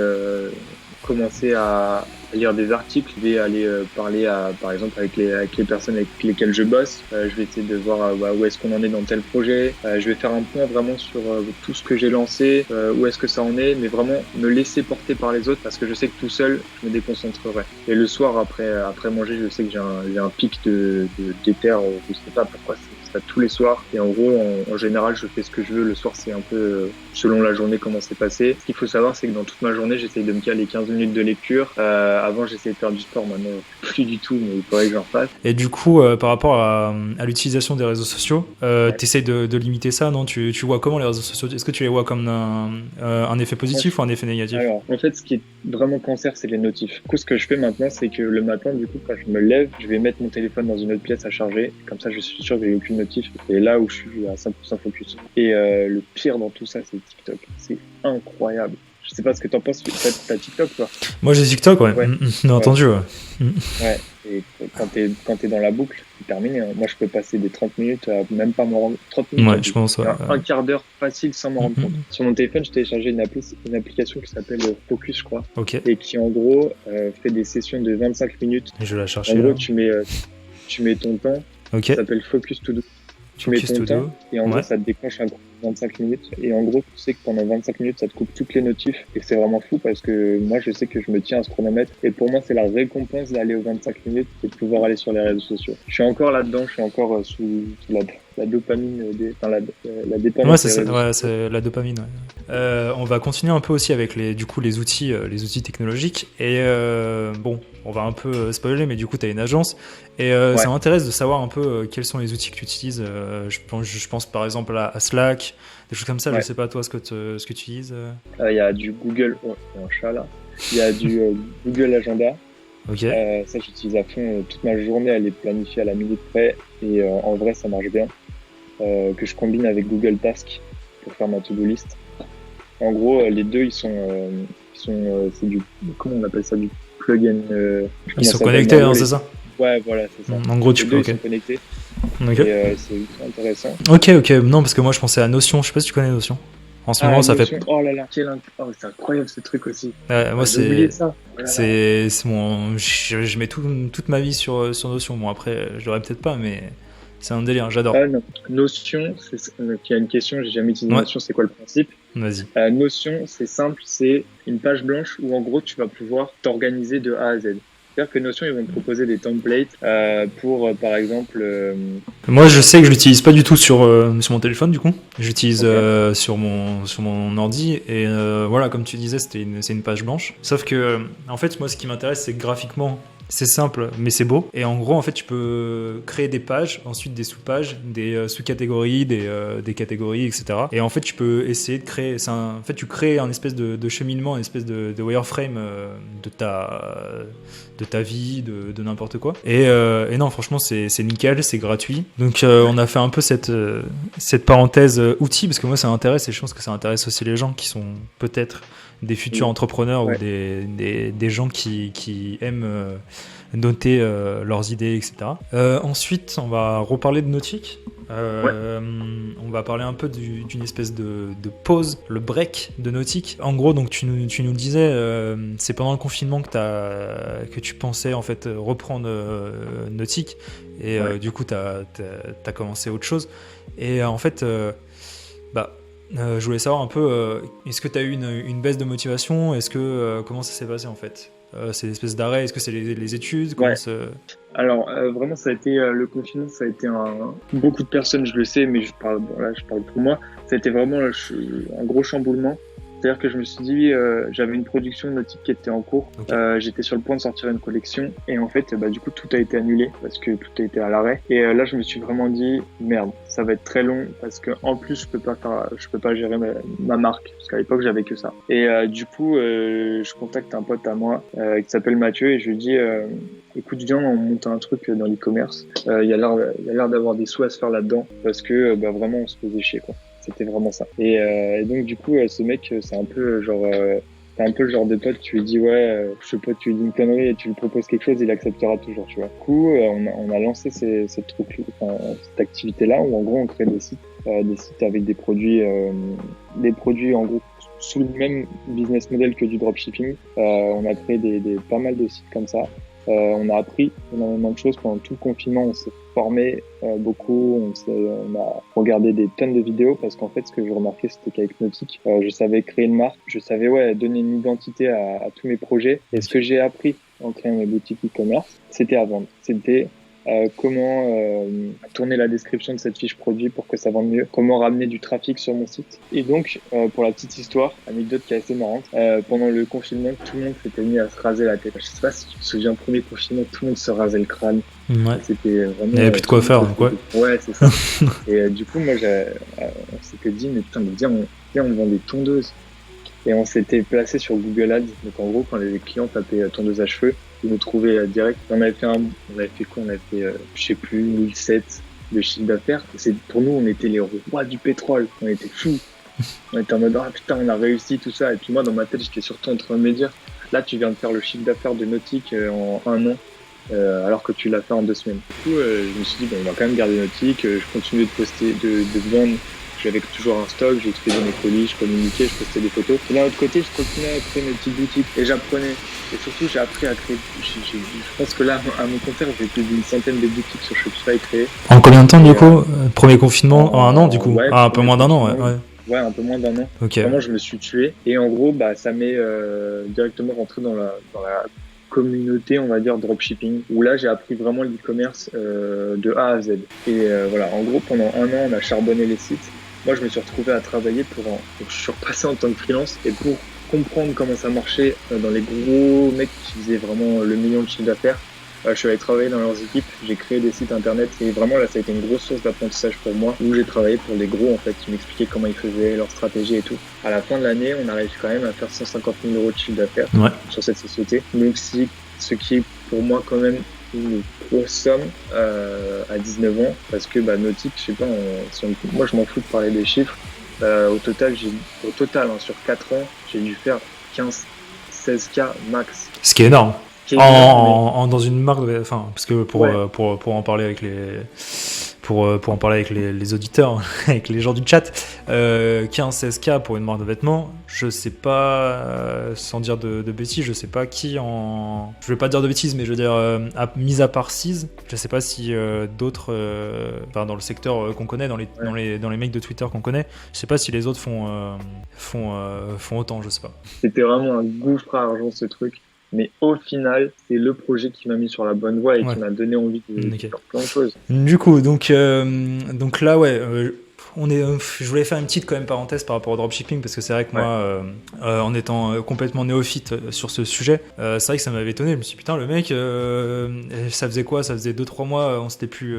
commencer à lire des articles, je vais aller parler par exemple avec les personnes avec lesquelles je bosse. Je vais essayer de voir où est-ce qu'on en est dans tel projet. Je vais faire un point vraiment sur tout ce que j'ai lancé, où est-ce que ça en est, mais vraiment me laisser porter par les autres parce que je sais que tout seul, je me déconcentrerai. Et le soir, après manger, je sais que j'ai un pic de d'éther, je sais pas pourquoi c'est ça tous les soirs. Et en gros, en général, je fais ce que je veux. Le soir, c'est un peu selon la journée comment c'est passé. Ce qu'il faut savoir, c'est que dans toute ma journée, j'essaye de me caler 15 minutes de lecture. Avant, j'essayais de faire du sport. Maintenant, plus du tout, mais il faudrait que j'en fasse. Et du coup, par rapport à l'utilisation des réseaux sociaux, t'essayes de limiter ça, non? Tu vois comment les réseaux sociaux? Est-ce que tu les vois comme un effet positif ou un effet négatif? Alors, en fait, ce qui est vraiment cancer, c'est les notifs. Du coup, ce que je fais maintenant, c'est que le matin, du coup, quand je me lève, je vais mettre mon téléphone dans une autre pièce à charger. Comme ça, je suis sûr que j'ai aucune notif. Et là où je suis à 100% focus. Et le pire dans tout ça, c'est TikTok. C'est incroyable. Je sais pas ce que t'en penses. T'as TikTok, toi? Moi, j'ai TikTok, ouais. Bien entendu, ouais. Ouais. Et quand t'es dans la boucle, c'est terminé. Moi, je peux passer des 30 minutes à même pas m'en rendre 30 minutes. Ouais, je pense, ouais. Un quart d'heure facile sans m'en rendre compte. Sur mon téléphone, je téléchargé une application qui s'appelle Focus, je crois. Ok. Et qui, en gros, fait des sessions de 25 minutes. Je vais la chercher. En gros, tu mets ton temps. Ok. Ça s'appelle Focus To Do. Tu mets ton temps et en gros ça te déclenche un groupe de 25 minutes et en gros tu sais que pendant 25 minutes ça te coupe toutes les notifs et c'est vraiment fou parce que moi je sais que je me tiens à ce chronomètre et pour moi c'est la récompense d'aller aux 25 minutes et de pouvoir aller sur les réseaux sociaux. Je suis encore là-dedans, je suis encore sous la dopamine, la dépendance. Ouais, c'est la dopamine. Ouais. On va continuer un peu aussi avec les outils technologiques et bon, on va un peu spoiler, mais du coup, tu as une agence et ça m'intéresse de savoir un peu quels sont les outils que tu utilises. Je pense par exemple à Slack, des choses comme ça. Je sais pas toi ce que tu utilises. Il y a du Google, il y a un chat là. Il y a du Google Agenda. Ok. Ça j'utilise à fond. Toute ma journée elle est planifiée à la minute près et en vrai ça marche bien. Que je combine avec Google Task pour faire ma to-do list. En gros, les deux ils sont c'est du, comment on appelle ça, du plugin. Ils sont connectés, hein, c'est ça? Ouais, voilà, c'est ça. En gros, tu peux. Ils sont connectés. Okay. Et c'est ultra intéressant. Ok. Non, parce que moi je pensais à Notion. Je sais pas si tu connais Notion. En ce moment, ça Notion. fait. Oh là là, c'est incroyable ce truc aussi. Moi, j'ai oublié ça. Oh c'est mon. Je mets toute ma vie sur Notion. Bon, après, je l'aurais peut-être pas, mais c'est un délire. J'adore. Non. Notion, il y a une question. J'ai jamais utilisé Notion. C'est quoi le principe? Vas-y. Notion, c'est simple. C'est une page blanche où en gros tu vas pouvoir t'organiser de A à Z. C'est-à-dire que Notion, ils vont te proposer des templates pour, par exemple... Moi, je sais que je l'utilise pas du tout sur mon téléphone, du coup. J'utilise sur mon ordi. Et voilà, comme tu disais, c'est une page blanche. Sauf que, en fait, moi, ce qui m'intéresse, c'est que graphiquement, C'est simple, mais c'est beau. Et en gros, en fait, tu peux créer des pages, ensuite des sous-pages, des sous-catégories, des catégories, etc. Et en fait, tu peux essayer de créer. En fait, tu crées un espèce de cheminement, une espèce de wireframe de ta vie, de n'importe quoi. Et non, franchement, c'est nickel, c'est gratuit. Donc, on a fait un peu cette parenthèse outil, parce que moi, ça m'intéresse et je pense que ça intéresse aussi les gens qui sont peut-être des futurs entrepreneurs ou des gens qui aiment noter leurs idées, etc. Ensuite, on va reparler de Nautique. On va parler un peu d'une espèce de pause, le break de Nautique. En gros, donc tu nous disais, c'est pendant le confinement que tu pensais en fait reprendre Nautique et du coup t'as commencé autre chose. Et en fait, je voulais savoir un peu, est-ce que tu as eu une baisse de motivation? Est-ce que comment ça s'est passé en fait? C'est une espèce d'arrêt? Est-ce que c'est les études? Alors vraiment, ça a été le confinement, ça a été beaucoup de personnes, je le sais, mais je parle pour moi. Ça a été vraiment un gros chamboulement. C'est-à-dire que je me suis dit, j'avais une production nautique qui était en cours. Okay. J'étais sur le point de sortir une collection et en fait, du coup, tout a été annulé parce que tout a été à l'arrêt. Et là, je me suis vraiment dit, merde, ça va être très long parce que en plus, je peux pas gérer ma marque parce qu'à l'époque, j'avais que ça. Et du coup, je contacte un pote à moi qui s'appelle Mathieu et je lui dis, écoute, viens, on monte un truc dans l'e-commerce. Il y a l'air d'avoir des sous à se faire là-dedans parce que vraiment, on se faisait chier, quoi. C'était vraiment ça. Et donc du coup, ce mec, c'est un peu genre, t'as un peu le genre de pote, tu lui dis je sais pas, tu lui dis une connerie et tu lui proposes quelque chose, il acceptera toujours, tu vois. Du coup, on a lancé cette activité-là où en gros on crée des sites avec des produits en gros sous le même business model que du dropshipping. On a créé pas mal de sites comme ça. On a appris énormément de choses pendant tout le confinement. On s'est formé beaucoup. On a regardé des tonnes de vidéos parce qu'en fait, ce que je remarquais, c'était qu'avec Nautique, je savais créer une marque. Je savais donner une identité à tous mes projets. Et ce que j'ai appris en créant mes boutiques e-commerce, c'était à vendre. C'était comment tourner la description de cette fiche produit pour que ça vende mieux, comment ramener du trafic sur mon site. Et donc, pour la petite histoire, anecdote qui est assez marrante, pendant le confinement, tout le monde s'était mis à se raser la tête. Je sais pas si tu te souviens, premier confinement, tout le monde se rasait le crâne. Ouais. C'était vraiment, il n'y avait plus de quoi faire, donc ouais. Ouais, c'est ça. Et du coup, moi, on s'était dit, mais putain, on vend des tondeuses. Et on s'était placé sur Google Ads. Donc en gros, quand les clients tapaient tondeuse à cheveux, ils nous trouvaient direct. On avait fait quoi? On avait fait, je sais plus, 1007 de chiffre d'affaires. Pour nous, on était les rois du pétrole. On était fous. On était en mode, putain, on a réussi tout ça. Et puis moi, dans ma tête, j'étais surtout en train de me dire, là, tu viens de faire le chiffre d'affaires de Nautique en 1 an. Alors que tu l'as fait en 2 semaines. Du coup, je me suis dit, on va quand même garder Nautique. Je continuais de poster, de vendre. J'avais toujours un stock, j'expédiais mes colis, je communiquais, je postais des photos. Et d'un autre côté, je continuais à créer mes petites boutiques et j'apprenais. Et surtout, j'ai appris à créer. Je pense que là, à mon compteur, j'ai plus d'une centaine de boutiques sur Shopify créées. En combien de temps, du coup? Premier confinement? En 1 an, du coup? Un peu moins d'1 an, ouais. Ouais, un peu moins d'1 an. Okay. Vraiment, je me suis tué. Et en gros, ça m'est directement rentré dans la communauté, on va dire, dropshipping, où là, j'ai appris vraiment l'e-commerce de A à Z. Et voilà, en gros, pendant 1 an, on a charbonné les sites. Moi, je me suis retrouvé à travailler donc je suis repassé en tant que freelance et pour comprendre comment ça marchait dans les gros mecs qui faisaient vraiment le million de chiffre d'affaires, je suis allé travailler dans leurs équipes, j'ai créé des sites internet et vraiment là, ça a été une grosse source d'apprentissage pour moi où j'ai travaillé pour les gros en fait qui m'expliquaient comment ils faisaient leur stratégie et tout. À la fin de l'année, on a réussi quand même à faire 150 000 € de chiffre d'affaires sur cette société. Donc, ce qui est pour moi quand même une grosse somme à 19 ans parce que Nautique, je sais pas, moi je m'en fous de parler des chiffres. Au total, sur 4 ans, j'ai dû faire 15-16K max. Ce qui est énorme. Dans une marque, parce que pour en parler avec pour en parler avec les auditeurs, avec les gens du chat, 15-16K pour une marque de vêtements, je sais pas, sans dire de bêtises, je sais pas qui je vais pas dire de bêtises, mais je veux dire, mis à part Cise, je sais pas si d'autres, dans le secteur qu'on connaît, dans les mecs de Twitter qu'on connaît, je sais pas si les autres font autant, je sais pas. C'était vraiment un gouffre à argent ce truc. Mais au final, c'est le projet qui m'a mis sur la bonne voie et qui m'a donné envie de faire plein de choses. Du coup, donc là, je voulais faire une petite quand même parenthèse par rapport au dropshipping parce que c'est vrai que moi, en étant complètement néophyte sur ce sujet, c'est vrai que ça m'avait étonné. Je me suis dit, putain, le mec, ça faisait quoi? Ça faisait 2-3 mois, on s'était plus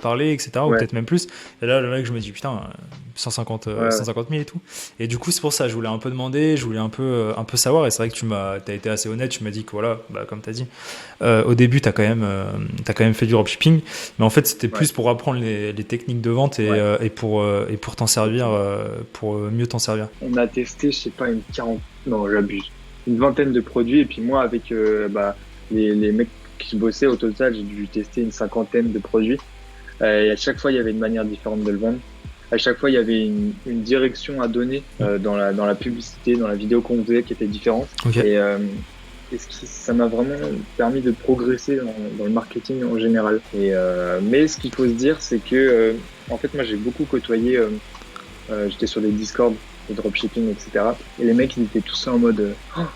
parlé, etc. Ou peut-être même plus. Et là, le mec, je me dis, putain, 150 000 et tout. Et du coup, c'est pour ça, je voulais un peu demander, je voulais un peu savoir. Et c'est vrai que t'as été assez honnête. Tu m'as dit que voilà, bah, comme t'as dit, au début, t'as quand même fait du dropshipping. Mais en fait, c'était plus pour apprendre les techniques de vente et pour t'en servir, pour mieux t'en servir. On a testé, je sais pas, non, j'abuse, une vingtaine de produits. Et puis moi, avec les mecs qui bossaient, au total, j'ai dû tester une cinquantaine de produits. Et à chaque fois, il y avait une manière différente de le vendre. À chaque fois, il y avait une direction à donner dans la publicité, dans la vidéo qu'on faisait qui était différente. Okay. Et ça m'a vraiment permis de progresser dans le marketing en général. Mais ce qu'il faut se dire, c'est que en fait, moi, j'ai beaucoup côtoyé. J'étais sur des Discord de dropshipping, etc. Et les mecs, ils étaient tous en mode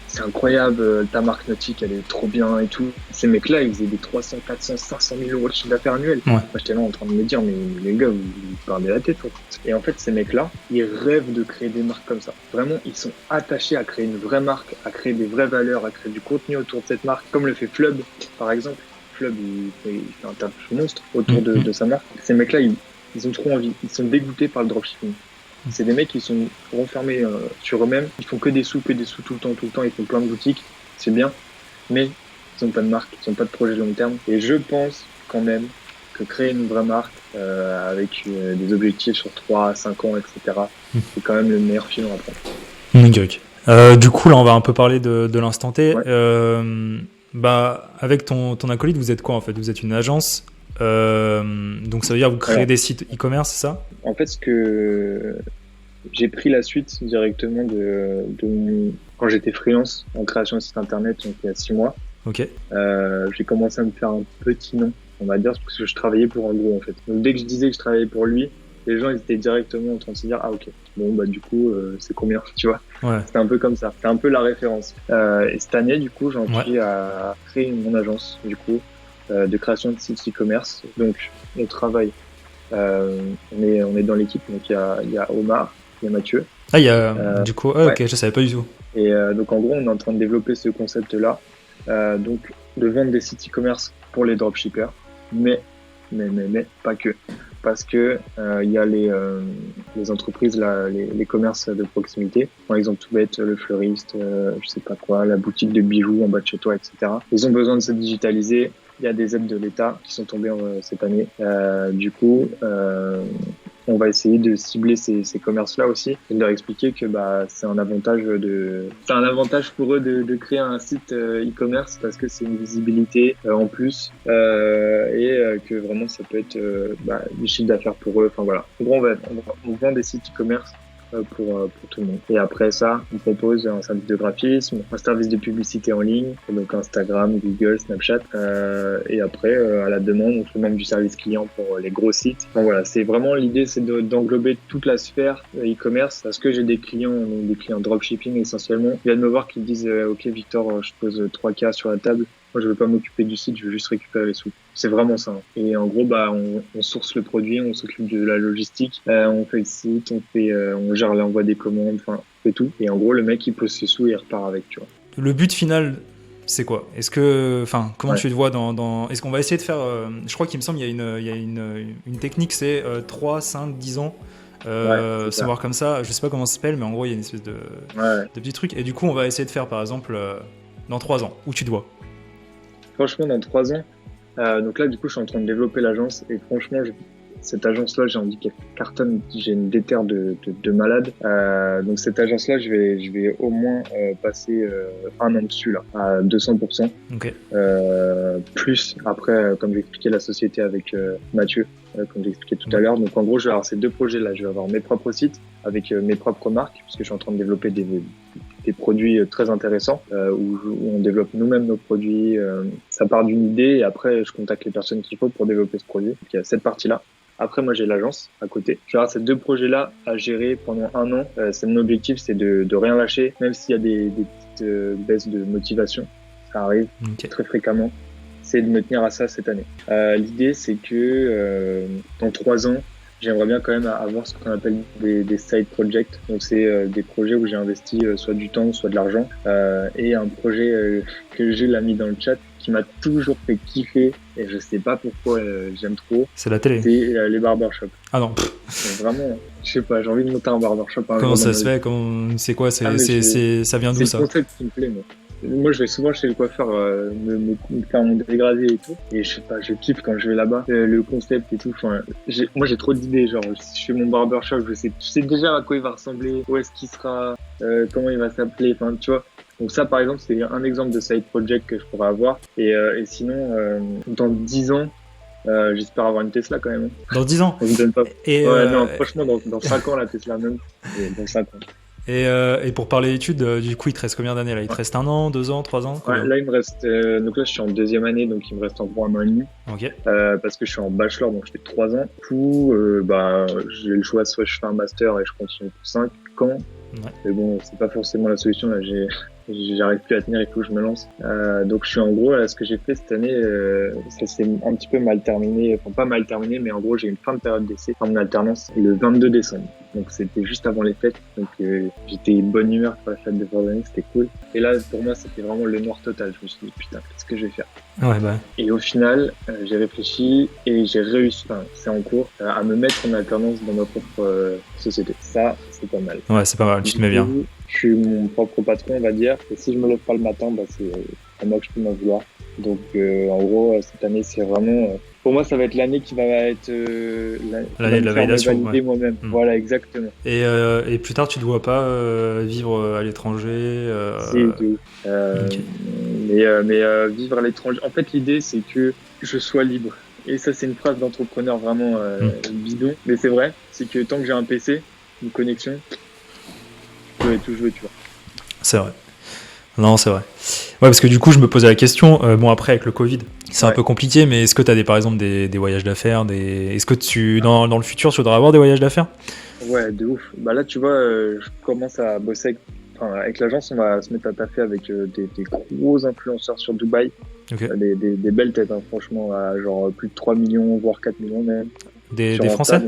c'est incroyable, ta marque nautique, elle est trop bien et tout. Ces mecs-là, ils faisaient des 300, 400, 500 000 euros de chiffre d'affaires annuel. Moi, j'étais là en train de me dire, mais les gars, vous perdez la tête. Et en fait, ces mecs-là, ils rêvent de créer des marques comme ça. Vraiment, ils sont attachés à créer une vraie marque, à créer des vraies valeurs, à créer du contenu autour de cette marque, comme le fait Flub, par exemple. Flub, il fait un taf monstre autour de sa marque. Ces mecs-là, ils ont trop envie. Ils sont dégoûtés par le dropshipping. C'est des mecs qui sont renfermés sur eux-mêmes. Ils font que des sous tout le temps. Ils font plein de boutiques. C'est bien. Mais ils n'ont pas de marque. Ils n'ont pas de projet long terme. Et je pense quand même que créer une vraie marque avec des objectifs sur 3 à 5 ans, etc., c'est quand même le meilleur filon à prendre. Du coup, là, on va un peu parler de l'instant T. Avec ton acolyte, vous êtes quoi en fait? Vous êtes une agence. Donc ça veut dire que vous créez des sites e-commerce, c'est ça? En fait, ce que j'ai pris la suite directement de quand j'étais freelance en création de site internet, donc il y a 6 mois. Ok. J'ai commencé à me faire un petit nom, on va dire, parce que je travaillais pour un gros en fait. Donc dès que je disais que je travaillais pour lui, les gens ils étaient directement en train de se dire ah ok, bon bah du coup c'est combien, tu vois. C'était un peu comme ça, c'était un peu la référence. Et cette année du coup j'ai envie à créer mon agence du coup de création de sites e-commerce. Donc on travaille, on est dans l'équipe, donc il y a Omar, il y a Mathieu. Ah il y a du coup ok, je savais pas du tout. Et donc en gros on est en train de développer ce concept là, donc de vendre des sites e-commerce pour les dropshippers, mais pas que, parce que il y a les entreprises là, les commerces de proximité, par exemple tout bête, le fleuriste, je sais pas quoi, la boutique de bijoux en bas de chez toi, etc. Ils ont besoin de se digitaliser. Il y a des aides de l'État qui sont tombées cette année. Du coup, on va essayer de cibler ces commerces-là aussi et de leur expliquer que c'est un avantage pour eux de créer un site e-commerce parce que c'est une visibilité en plus et que vraiment ça peut être du chiffre d'affaires pour eux. Enfin voilà. En gros, on vend des sites e-commerce pour tout le monde. Et après ça, on propose un service de graphisme, un service de publicité en ligne, donc Instagram, Google, Snapchat. Et après, à la demande, on fait même du service client pour les gros sites. Donc voilà, c'est vraiment l'idée, c'est d'englober toute la sphère e-commerce. Parce que j'ai des clients dropshipping essentiellement, ils viennent me voir qui me disent ok Victor, je pose 3K sur la table. Moi, je veux pas m'occuper du site, je veux juste récupérer les sous. C'est vraiment ça. Et en gros, on source le produit, on s'occupe de la logistique, on fait le site, on gère l'envoi des commandes, enfin, on fait tout. Et en gros, le mec, il pose ses sous et il repart avec, tu vois. Le but final, c'est quoi? Est-ce que, comment tu te vois dans est-ce qu'on va essayer de faire, je crois qu'il me semble, il y a une technique, c'est 3, 5, 10 ans. Savoir comme ça, je sais pas comment ça s'appelle, mais en gros, il y a une espèce de petit truc. Et du coup, on va essayer de faire, par exemple, dans 3 ans, où tu te vois? Franchement, dans 3 ans, donc là, du coup, je suis en train de développer l'agence et franchement, cette agence-là, j'ai envie qu'elle cartonne. J'ai une déterre de malade. Donc cette agence-là, je vais au moins passer 1 an dessus là, à 200%. Okay. Plus après, comme j'ai expliqué la société avec Mathieu, comme j'ai expliqué tout à l'heure. Donc en gros, je vais avoir ces 2 projets-là. Je vais avoir mes propres sites avec mes propres marques, puisque je suis en train de développer des produits très intéressants où on développe nous-mêmes nos produits. Ça part d'une idée et après, je contacte les personnes qu'il faut pour développer ce produit. Donc il y a cette partie-là. Après, moi, j'ai l'agence à côté. Je vais avoir ces 2 projets-là à gérer pendant 1 an. C'est mon objectif, c'est de rien lâcher, même s'il y a des petites baisses de motivation. Ça arrive très fréquemment. C'est de me tenir à ça cette année. L'idée, c'est que dans 3 ans, j'aimerais bien quand même avoir ce qu'on appelle des side projects. Donc c'est des projets où j'ai investi soit du temps, soit de l'argent. Et un projet que Jules a mis dans le chat qui m'a toujours fait kiffer, et je sais pas pourquoi j'aime trop. C'est la télé. C'est les barbershops. Ah non. Vraiment, je sais pas, j'ai envie de monter un barbershop. Comment ça se fait? C'est quoi? Ça vient d'où, ça? C'est le concept qui me plaît, moi. Moi, je vais souvent chez le coiffeur me faire mon dégradé et tout. Et je sais pas, je kiffe quand je vais là-bas. Le concept et tout. Enfin, moi, j'ai trop d'idées. Genre, si je fais mon barbershop, je sais déjà à quoi il va ressembler, où est-ce qu'il sera, comment il va s'appeler. Enfin, tu vois. Donc ça, par exemple, c'est un exemple de side project que je pourrais avoir. Et sinon, dans 10 ans, j'espère avoir une Tesla quand même. Dans 10 ans? On me donne pas. Et non, franchement, dans 5 ans, la Tesla même. Dans 5 ans. Et pour parler d'études, du coup, il te reste combien d'années là? Il te reste 1 an, 2 ans, 3 ans? Ouais, là, il me reste. Donc là, je suis en 2e année, donc il me reste encore 1 an et demi. Ok. Parce que je suis en bachelor, donc je fais 3 ans. Du coup, j'ai le choix, soit je fais un master et je continue pour 5 ans. Ouais. Mais bon, c'est pas forcément la solution. Là, j'arrive plus à tenir, il faut que je me lance. Donc je suis en gros, là, ce que j'ai fait cette année, ça s'est un petit peu mal terminé. Enfin, pas mal terminé, mais en gros, j'ai une fin de période d'essai, fin de alternance, le 22 décembre. Donc c'était juste avant les fêtes. Donc j'étais bonne humeur pour la fête de fin d'année, c'était cool. Et là, pour moi, c'était vraiment le noir total. Je me suis dit, putain, qu'est-ce que je vais faire? Ouais, bah. Et au final, j'ai réfléchi et j'ai réussi, enfin, c'est en cours, à me mettre en alternance dans ma propre société. Ça, c'est pas mal. Ouais, c'est pas mal, tu te mets bien. Je suis mon propre patron, on va dire. Et si je me lève pas le matin, bah, c'est à moi que je peux m'en vouloir. Donc, en gros, cette année, c'est vraiment... pour moi, ça va être l'année qui va être... l'année de la validation. Valider moi-même. Voilà, exactement. Et plus tard, tu ne dois pas vivre à l'étranger Si, tout. Okay. Mais vivre à l'étranger... En fait, l'idée, c'est que je sois libre. Et ça, c'est une phrase d'entrepreneur vraiment bidon. Mais c'est vrai, c'est que tant que j'ai un PC, une connexion, je peux être où je veux, tu vois. C'est vrai. Non, c'est vrai. Ouais, parce que du coup, je me posais la question. Bon, après, avec le Covid, c'est un peu compliqué, mais est-ce que tu as par exemple des voyages d'affaires Est-ce que dans le futur, tu voudrais avoir des voyages d'affaires? Ouais, de ouf. Bah là, tu vois, je commence à bosser avec l'agence, on va se mettre à taffer avec des gros influenceurs sur Dubaï. Okay. Des belles têtes, hein, franchement, à genre plus de 3 millions, voire 4 millions même. Des Français?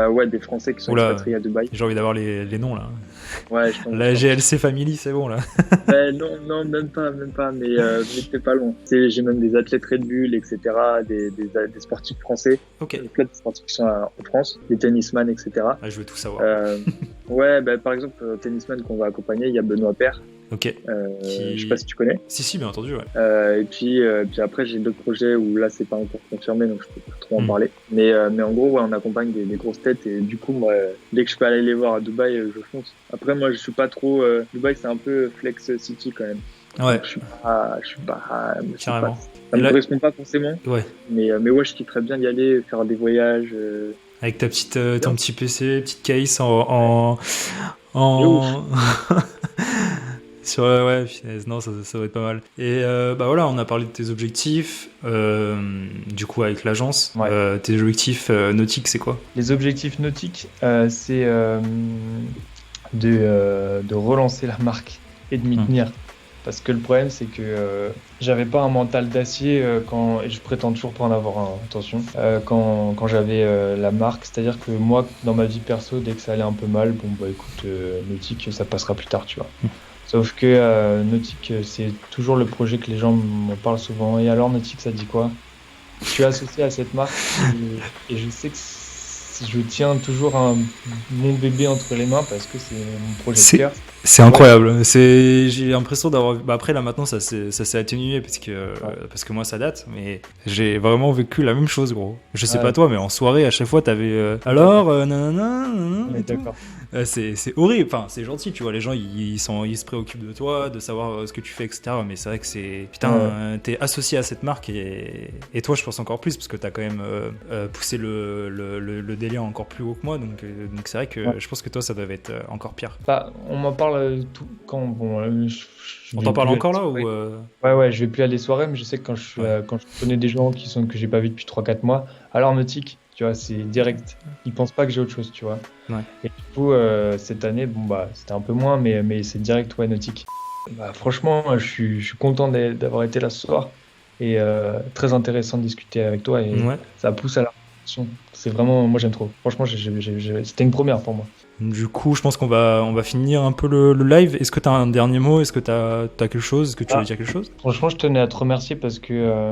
Ouais, des Français qui sont expatriés à Dubaï. J'ai envie d'avoir les noms là. Ouais, je pense. La GLC Family, c'est bon là. Non, même pas. Mais t'es pas loin. J'ai même des athlètes Red Bull, etc. Des sportifs français. Ok. Plein de sportifs qui sont en France, des tennisman, etc. Ah, je veux tout savoir. Ouais, par exemple, tennisman qu'on va accompagner, il y a Benoît Paire. Ok. Je sais pas si tu connais. Si, bien entendu, ouais. Et puis après, j'ai d'autres projets où là, c'est pas encore confirmé, donc je peux pas trop en parler. Mais en gros, ouais, on accompagne des grosses têtes et du coup, moi, dès que je peux aller les voir à Dubaï, je fonce. Après, moi, je suis pas trop. Dubaï, c'est un peu flex city quand même. Ouais. Donc, je suis pas. Carrément. Ça me correspond pas forcément. Ouais. Mais ouais, je kifferais bien y aller, faire des voyages. Avec ta ton petit PC, petite case en... ouais, finesse, non, ça va être pas mal. Et voilà, on a parlé de tes objectifs, du coup avec l'agence. Ouais. Tes objectifs nautiques, c'est quoi? Les objectifs nautiques, c'est de relancer la marque et de m'y tenir. Parce que le problème, c'est que j'avais pas un mental d'acier et je prétends toujours pas en avoir un, attention, quand j'avais la marque. C'est-à-dire que moi, dans ma vie perso, dès que ça allait un peu mal, bon bah écoute, nautique, ça passera plus tard, tu vois. Sauf que nautique, c'est toujours le projet que les gens m'en parlent souvent. Et alors nautique, ça dit quoi? Je suis associé à cette marque et je sais que je tiens toujours mon bébé entre les mains parce que c'est mon projet de cœur. C'est incroyable. J'ai l'impression d'avoir. Après là maintenant ça s'est atténué parce que moi ça date, mais j'ai vraiment vécu la même chose, gros. Je sais pas toi, mais en soirée à chaque fois t'avais nanana. Ouais, d'accord. C'est horrible. Enfin c'est gentil, tu vois. Les gens ils se préoccupent de toi, de savoir ce que tu fais, etc. Mais c'est vrai que c'est t'es associé à cette marque et toi je pense encore plus parce que t'as quand même poussé le délire encore plus haut que moi. Donc c'est vrai que je pense que toi ça devait être encore pire. Bah on m'en parle tout quand on t'en parle encore là ou Ouais, je vais plus à des soirées, mais je sais que quand je connais des gens que j'ai pas vu depuis 3-4 mois, alors nautique, tu vois, c'est direct. Ils pensent pas que j'ai autre chose, tu vois. Ouais. Et du coup, cette année, bon bah c'était un peu moins, mais c'est direct, ouais, nautique. Bah, franchement, je suis content d'avoir été là ce soir et très intéressant de discuter avec toi et ça pousse à la C'est vraiment, moi j'aime trop. Franchement, c'était une première pour moi. Du coup, je pense qu'on va finir un peu le live. Est-ce que tu as un dernier mot? Est-ce que tu as quelque chose? Est-ce que tu veux dire quelque chose? Franchement, je tenais à te remercier parce que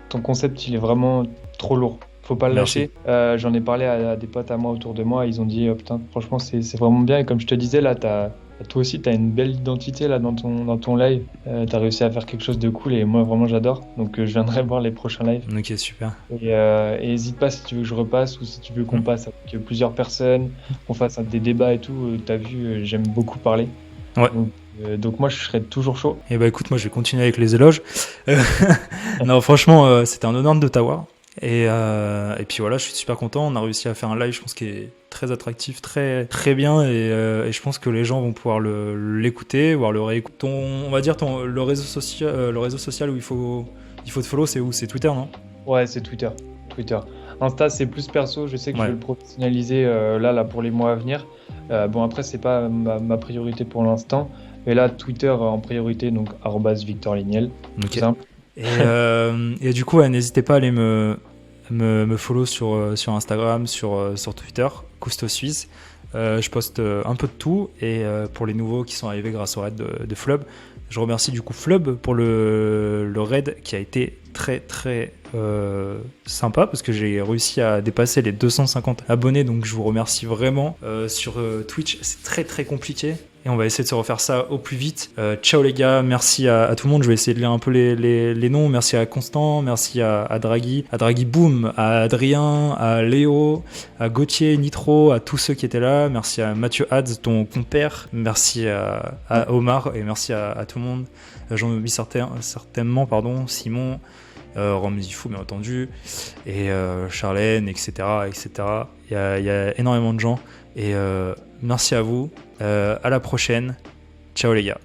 ton concept, il est vraiment trop lourd. Faut pas le Merci. lâcher. J'en ai parlé à des potes à moi autour de moi. Ils ont dit, oh, putain, franchement, c'est vraiment bien. Et comme je te disais, là, toi aussi, tu as une belle identité là, dans ton live. Tu as réussi à faire quelque chose de cool et moi, vraiment, j'adore. Donc, je viendrai voir les prochains lives. Ok, super. Et n'hésite pas si tu veux que je repasse ou si tu veux qu'on passe avec plusieurs personnes, qu'on fasse des débats et tout. Tu as vu, j'aime beaucoup parler. Ouais. Donc moi, je serais toujours chaud. Et bah écoute, moi je vais continuer avec les éloges. Non, franchement, c'était un honneur de t'avoir. Et puis voilà, je suis super content. On a réussi à faire un live, je pense, qui est très attractif, très très bien. Et je pense que les gens vont pouvoir l'écouter, voire le réécouter. On va dire le réseau social où il faut te follow, c'est où? C'est Twitter, non? Ouais, c'est Twitter. Twitter. Insta, c'est plus perso. Je sais que je Ouais. vais le professionnaliser là pour les mois à venir. Bon, après, c'est pas ma priorité pour l'instant. Mais là, Twitter en priorité, donc @VictorLignel. Ok. Tout simple. Et du coup, ouais, n'hésitez pas à aller me follow sur Instagram, sur Twitter, Cousteau Suisse. Je poste un peu de tout. Et pour les nouveaux qui sont arrivés grâce au raid de Flub, je remercie du coup Flub pour le raid qui a été très très sympa parce que j'ai réussi à dépasser les 250 abonnés, donc je vous remercie vraiment. Sur Twitch, c'est très très compliqué. Et on va essayer de se refaire ça au plus vite. Ciao les gars, merci à tout le monde. Je vais essayer de lire un peu les noms. Merci à Constant, merci à Draghi Boom, à Adrien, à Léo, à Gauthier, Nitro, à tous ceux qui étaient là. Merci à Mathieu Hadz, ton compère. Merci à Omar et merci à tout le monde. J'en oublie certainement, pardon, Simon, Ramzi Fou bien entendu, et Charlène, etc. etc. Il y a énormément de gens. Et merci à vous. À la prochaine. Ciao les gars.